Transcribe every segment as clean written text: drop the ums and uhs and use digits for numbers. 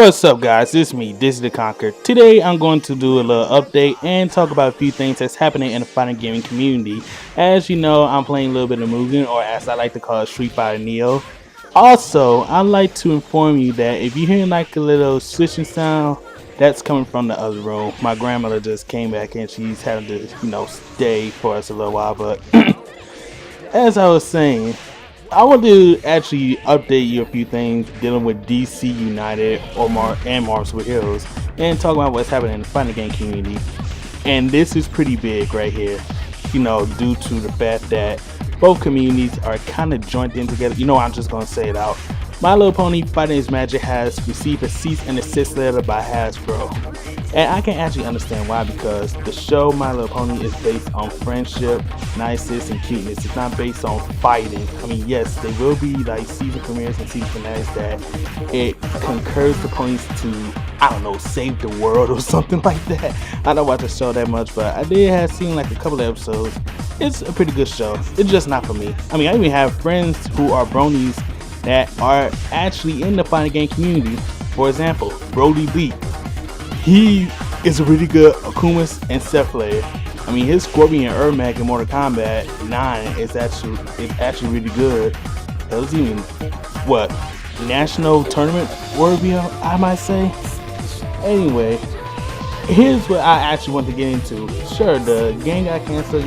What's up, guys? It's me, DizzyTheConquer. Today I'm going to do a little update and talk about a few things that's happening in the fighting gaming community. As you know, I'm playing a little bit of Mugen, or as I like to call it, Street Fighter Neo. Also, I'd like to inform you that if you're hearing like a little switching sound, that's coming from the other room. My grandmother just came back and she's having to, stay for us a little while. But as I was saying, I want to actually update you a few things dealing with DC United and Marvel with Heroes, and talk about what's happening in the fighting game community. And this is pretty big right here, due to the fact that both communities are kind of joined in together. I'm just gonna say it out. My Little Pony Fighting Is Magic has received a cease and desist letter by Hasbro. And I can actually understand why, because the show My Little Pony is based on friendship, niceness, and cuteness. It's not based on fighting. I mean, yes, there will be like season premieres and season finales that it concurs the ponies to, I don't know, save the world or something like that. I don't watch the show that much, but I did have seen like a couple of episodes. It's a pretty good show. It's just not for me. I mean, I even have friends who are bronies that are actually in the fighting game community. For example, Brody Lee. He is a really good Akumas and Seth player. I mean, his Scorpion Ermac in Mortal Kombat 9 is actually really good. That was even national tournament worthy, I might say. Anyway, here's what I actually want to get into. Sure, the game got canceled.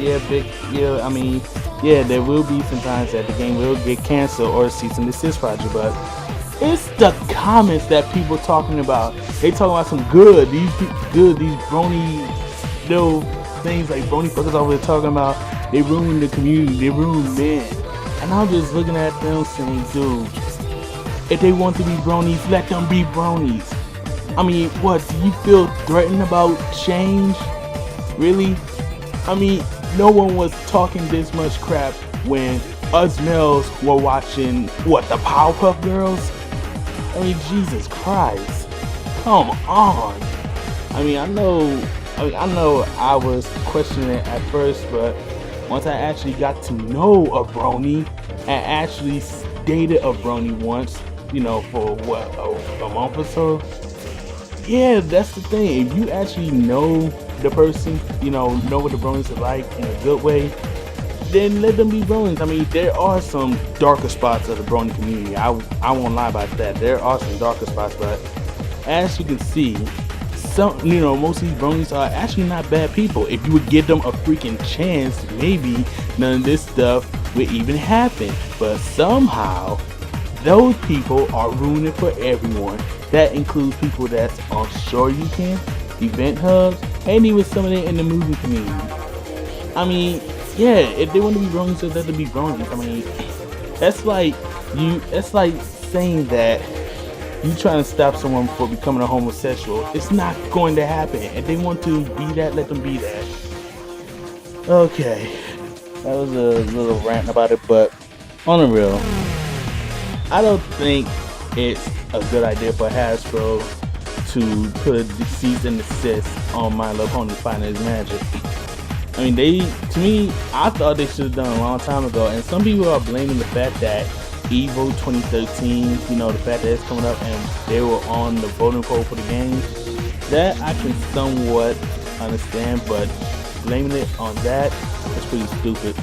There will be some times that the game will get canceled or cease and desist project, but it's the comments that people talking about. They talking about some these brony little things like brony fuckers over there talking about they ruined the community, they ruined men. And I'm just looking at them saying, dude, if they want to be bronies, let them be bronies. I mean, what, do you feel threatened about change? Really? I mean, no one was talking this much crap when us males were watching, the Powerpuff Girls? I mean, Jesus Christ. Come on. I know I was questioning it at first, but once I actually got to know a brony and actually dated a brony once, for a month or so. Yeah, that's the thing. If you actually know the person, know what the bronies are like in a good way, then let them be bronies. I mean, there are some darker spots of the brony community. I won't lie about that. There are some darker spots, but as you can see, most of these bronies are actually not bad people. If you would give them a freaking chance, maybe none of this stuff would even happen. But somehow, those people are ruining it for everyone. That includes people that's on Sure You Can, event hubs, and even some of them in the movie community. I mean, yeah, if they want to be bronies, so let them be bronies. I mean, that's like saying that you trying to stop someone from becoming a homosexual. It's not going to happen. If they want to be that, let them be that. Okay, that was a little rant about it, but on the real, I don't think it's a good idea for Hasbro to put a cease and desist on My Little Pony Fighting Is Magic. I mean, I thought they should have done a long time ago, and some people are blaming the fact that EVO 2013, the fact that it's coming up and they were on the voting poll for the game. That I can somewhat understand, but blaming it on that is pretty stupid.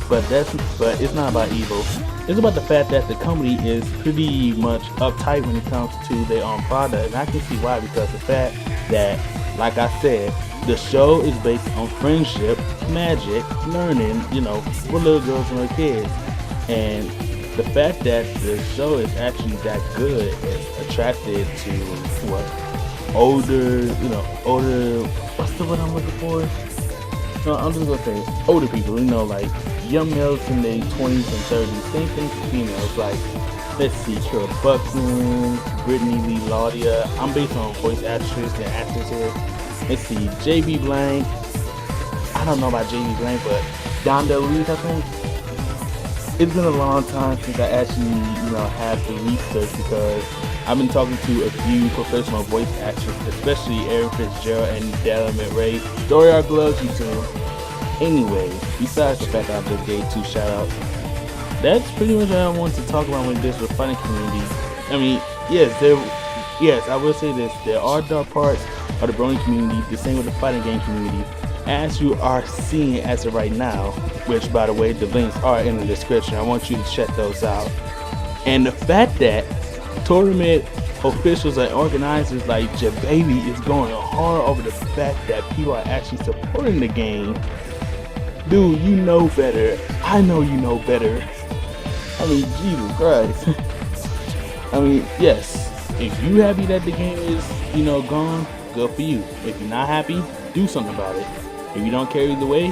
But it's not about EVO. It's about the fact that the company is pretty much uptight when it comes to their own product, and I can see why, because the fact that, like I said, the show is based on friendship, magic, learning, for little girls and little kids. And the fact that the show is actually that good is attracted to older, what's the word I'm looking for? No, I'm just gonna say older people, like young males in their 20s and 30s. Same thing for females, like, let's see, Kira Buckman, Brittany Lee Laudia. I'm based on voice actress and actors here. Let's see, JB Blank. I don't know about JB Blank, but Don DeLuise, I think. It's been a long time since I actually, had to research, because I've been talking to a few professional voice actors, especially Aaron Fitzgerald and Della McRae. Story Arc loves you too. Anyway, besides the fact that I just gave 2 shout-outs, that's pretty much what I want to talk about with this fighting community. I mean, yes, yes, I will say this: there are dark parts of the brony community, the same with the fighting game community, as you are seeing as of right now. Which, by the way, the links are in the description. I want you to check those out. And the fact that tournament officials and organizers like JBaby is going hard over the fact that people are actually supporting the game. Dude, you know better. I know you know better. I mean, Jesus Christ. I mean, yes, if you happy that the game is, gone, good for you. If you're not happy, do something about it. If you don't care either way,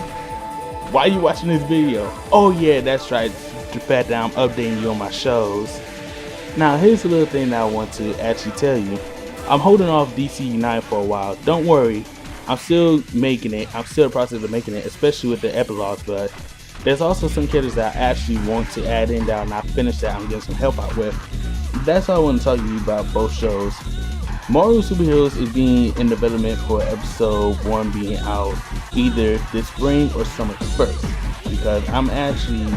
why are you watching this video? Oh yeah, that's right, the fact that I'm updating you on my shows. Now here's a little thing that I want to actually tell you. I'm holding off DC United for a while. Don't worry, I'm still making it. I'm still in the process of making it, especially with the epilogues, but there's also some characters that I actually want to add in that I'm not finished that I'm getting some help out with. That's all I want to tell you about both shows. Mario Super Heroes is being in development for episode 1 being out either this spring or summer 1st, because I'm actually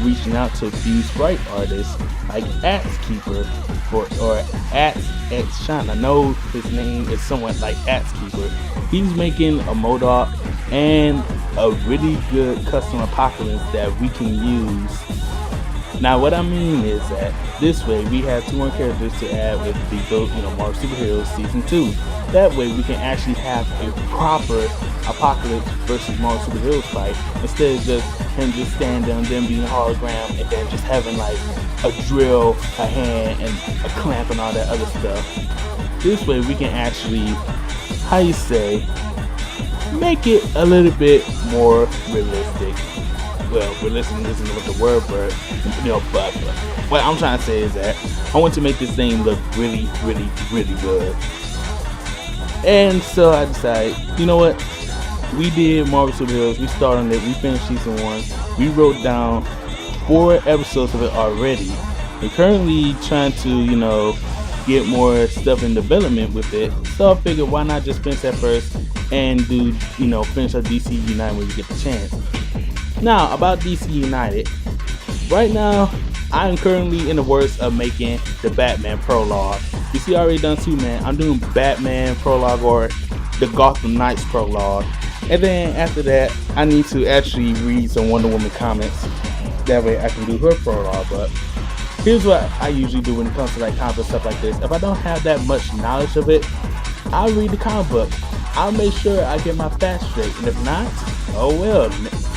reaching out to a few sprite artists like Axekeeper or Axe Shine. I know his name is somewhat like Axekeeper. He's making a MODOK and a really good custom apocalypse that we can use. Now what I mean is that this way we have 2 more characters to add with the Mario Super Heroes Season 2. That way we can actually have a proper Apocalypse versus Mario Super Heroes fight, instead of just him just standing there and then being a hologram and then just having like a drill, a hand, and a clamp and all that other stuff. This way we can actually, how you say, make it a little bit more realistic. Well, realistic isn't what the word, but what I'm trying to say is that I want to make this thing look really, really, really good. And so I decided, you know what? We did Marvel Super Heroes. We started on it. We finished season 1. We wrote down 4 episodes of it already. We're currently trying to, get more stuff in development with it. So I figured, why not just finish that first and do, finish up DC United when you get the chance. Now, about DC United. Right now, I'm currently in the works of making the Batman prologue. You see, I already done Superman. I'm doing Batman prologue or the Gotham Knights prologue. And then after that, I need to actually read some Wonder Woman comics. That way I can do her prologue. But here's what I usually do when it comes to like comic stuff like this. If I don't have that much knowledge of it, I'll read the comic book. I'll make sure I get my facts straight. And if not, oh well,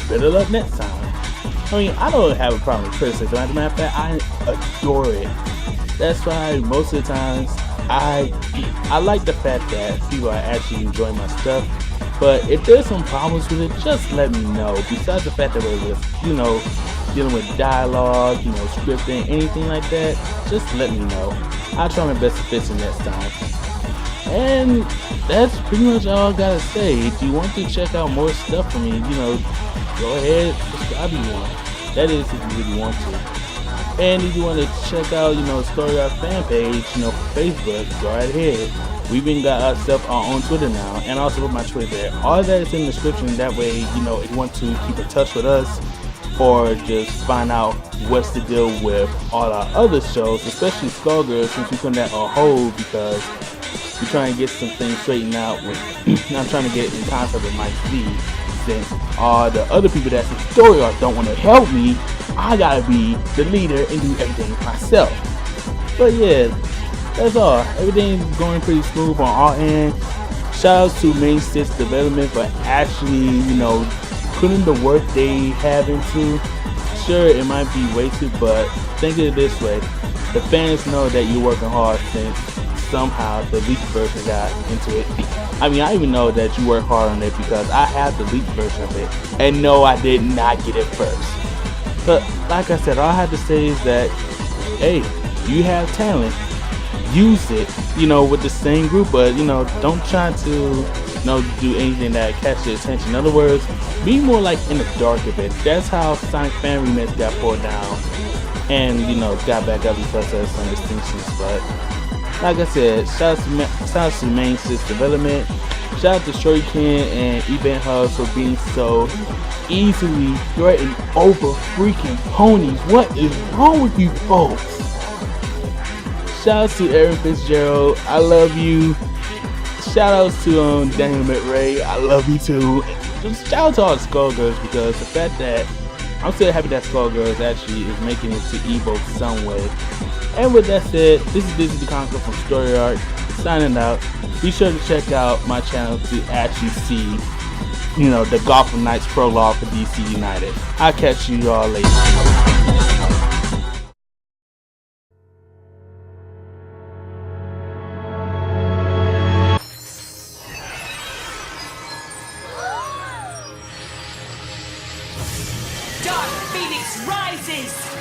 better luck next time. I mean, I don't have a problem with criticism. As a matter of fact, I adore it. That's why most of the times I like the fact that people are actually enjoying my stuff. But if there's some problems with it, just let me know. Besides the fact that we're just, dealing with dialogue, scripting, anything like that, just let me know. I'll try my best to fix it next time. And that's pretty much all I gotta say. If you want to check out more stuff from me, go ahead, subscribe if you want. That is if you really want to. And if you want to check out, Story Art fan page, for Facebook, go right ahead. We've even got our stuff on Twitter now, and also with my Twitter there. All that is in the description. That way, if you want to keep in touch with us, or just find out what's the deal with all our other shows, especially Skullgirl, since we put that on hold because we're trying to get some things straightened out. I'm trying to get in contact with Mike C. Since all the other people that's in story art don't want to help me, I gotta be the leader and do everything myself. But yeah, that's all. Everything's going pretty smooth on our end. Shout out to Main Six Development for actually, putting the work they have into. Sure, it might be wasted, but think of it this way. The fans know that you're working hard since somehow the leaked version got into it. I mean, I even know that you work hard on it because I have the leaked version of it. And no, I did not get it first. But like I said, all I have to say is that, hey, you have talent. Use it, with the same group, but, don't try to, do anything that catches your attention. In other words, be more like in the dark a bit. That's how Sonic Fan Remix got pulled down and, got back up because of some distinctions. But like I said, shout out to Main Six Development. Shout out to Shuriken and Event Hubs for being so easily threatened over freaking ponies. What is wrong with you folks? Shout out to Aaron Fitzgerald. I love you. Shout outs to Daniel McRae. I love you too. Just shout out to all the Skullgirls, because the fact that I'm still happy that Skullgirls actually is making it to Evo some way. And with that said, this is DizzyTheConquer from Story Art signing out. Be sure to check out my channel to actually see, you know, the Gotham Knights prologue for DC United. I'll catch you all later. Dark Phoenix rises!